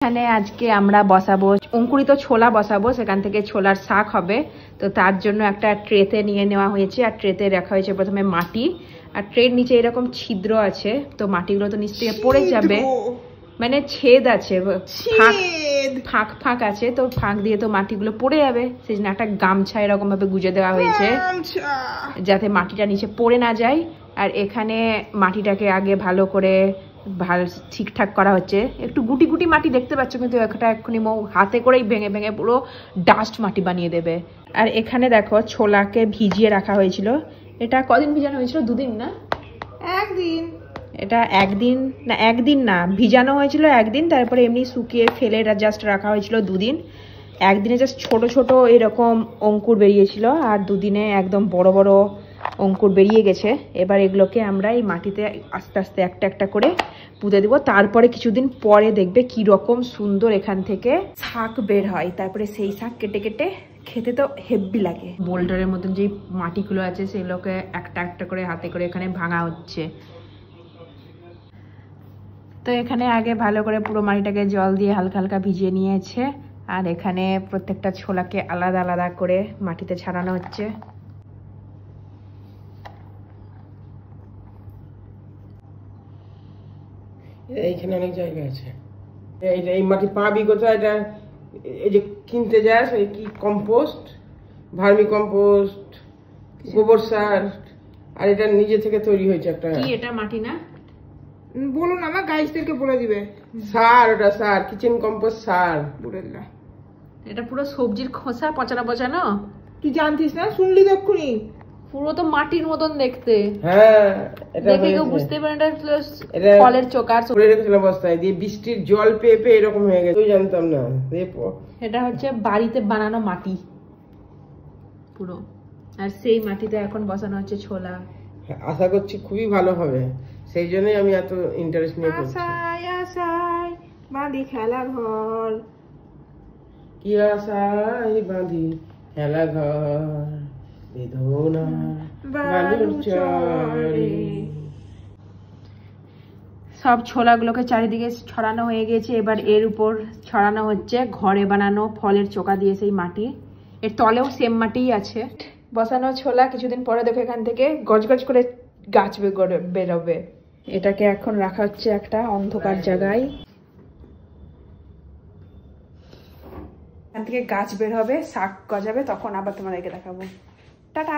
এখানে আজকে আমরা বসাবো অঙ্কুরিত ছোলা বসাবো, সেখান থেকে ছোলার শাক হবে। তো তার জন্য একটা ট্রেতে নিয়ে নেওয়া হয়েছে, আর ট্রেতে রাখা হয়েছে প্রথমে মাটি, আর ট্রের নিচে এরকম ছিদ্র আছে, তো মাটিগুলো তো নিচ থেকে পড়ে যাবে, মানে ছেদ আছে, ফাঁক ফাঁক আছে, তো ফাঁক দিয়ে তো মাটিগুলো পড়ে যাবে, সেই জন্য একটা গামছা এরকম ভাবে গুজে দেওয়া হয়েছে যাতে মাটিটা নিচে পড়ে না যায়। আর এখানে মাটিটাকে আগে ভালো করে ঠিকঠাক করা হচ্ছে, একটু গুটি গুটি মাটি দেখতে পাচ্ছ, কিন্তু একটা এক্ষুনি হাতে করেই ভেঙে ভেঙে পুরো ডাস্ট মাটি বানিয়ে দেবে। আর এখানে দেখো ছোলাকে ভিজিয়ে রাখা হয়েছিল, এটা কদিন ভিজানো হয়েছিল? দুদিন না একদিন? এটা একদিন না ভিজানো হয়েছিল একদিন, তারপরে এমনি শুকিয়ে ফেলে এটা জাস্ট রাখা হয়েছিল দুদিন। একদিনে জাস্ট ছোট ছোট এরকম অঙ্কুর বেরিয়েছিল, আর দুদিনে একদম বড় বড় অঙ্কুর বেরিয়ে গেছে। এবার এগুলোকে আমরা এই মাটিতে আস্তে আস্তে একটা একটা করে পুঁতে দেবো, তারপরে কিছুদিন পরে দেখবে কি রকম সুন্দর এখান থেকে শাক বের হয়। তারপরে সেই শাক কেটে কেটে খেতে তো হেব্বি লাগে। বোল্ডারের মতন যে মাটিগুলো আছে সেগুলোকে একটা একটা করে হাতে করে এখানে ভাঙা হচ্ছে। তো এখানে আগে ভালো করে পুরো মাটিটাকে জল দিয়ে হালকা হালকা ভিজিয়ে নিয়েছে, আর এখানে প্রত্যেকটা ছোলাকে আলাদা আলাদা করে মাটিতে ছাড়ানো হচ্ছে। এইখানে অনেক জায়গা আছে, এই মাটি পাবি কোথায়? এটা এই যে কিনতে যাস, এই কি কম্পোস্ট, ভার্মি কম্পোস্ট, গোবর সার, আর এটা নিজে থেকে তৈরি হয়েছে একটা। কি এটা মাটি না? বলুন আমার গাইসদেরকে বলে দিবে। সার, ওটা সার, কিচেন কম্পোস্ট সার। এটা পুরো সবজির খোসা পচানো পচানো। তুই জানতিস না? শুনলি তক্ষুনি। পুরো তো মাটির মতন দেখতে। হ্যাঁ, এটা দেখে কেউ বুঝতে পারে না এটা ফলের চোকা। পড়ে রেখেছিলাম বস্তায় দিয়ে, বৃষ্টির জল পেয়ে পেয়ে এরকম হয়ে গেছে, তুই জানতাম না। এটা হচ্ছে বাড়িতে বানানো মাটি পুরো, আর সেই মাটিতে এখন বসানো হচ্ছে ছোলা। আশা করছি খুবই ভালো হবে, সেই জন্যই আমি এত ইন্টারেস্ট নিয়ে পড়ছি। আশায় আশায় বাঁধি খেলা ঘর, কি আশায় বাঁধি খেলা ঘর, বেদনা বালুর চরে। সব ছোলাগুলোকে চারিদিকে ছড়ানো হয়ে গেছে, এবার এর উপর ছড়ানো হচ্ছে ঘরে বানানো ফলের চোকা দিয়ে সেই মাটি। এর তলেও সেম মাটিই আছে। বসানো ছোলা কিছুদিন পরে দেখো এখান থেকে গজগজ করে গাছ বেরোবে। এটাকে এখন রাখা হচ্ছে একটা অন্ধকার জায়গায়, এখান থেকে গাছ বের হবে, শাক গজাবে, তখন আবার তোমাদেরকে দেখাবো। টাটা।